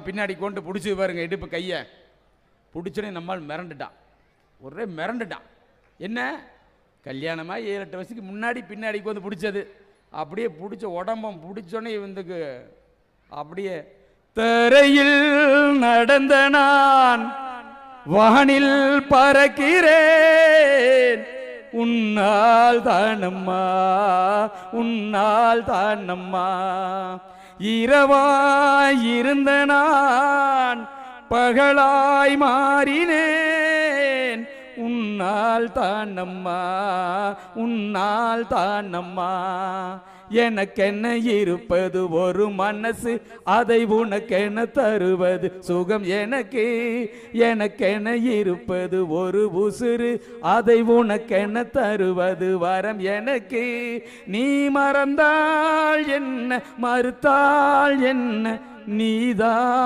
பின்னாடி கொண்டு பிடிச்சி பாருங்க இடுப்பு கையை பிடிச்சோன்னே நம்மால் மிரண்டுட்டான், ஒரே மிரண்டுட்டான். என்ன கல்யாணமாக 7-8 வருஷத்துக்கு முன்னாடி பின்னாடிக்கு வந்து பிடிச்சது, அப்படியே பிடிச்ச உடம்பம் பிடிச்சோன்னே இவனுக்கு அப்படியே தரையில் நடந்த நான் வானில் பறக்கிறேன், உன்னால் தானம்மா உன்னால் தானம்மா. இரவாய் இருந்த நான் பகலாய் மாறினேன், உன்னால் தானம்மா உன்னால் தானம்மா. எனக்கென்ன இருப்பது ஒரு மனசு, அதை உனக்கென தருவது சுகம் எனக்கு. எனக்கென இருப்பது ஒரு உசுறு, அதை உனக்கென தருவது வரம் எனக்கு. நீ மறந்தால் என்ன மறுத்தால் என்ன, நீதான்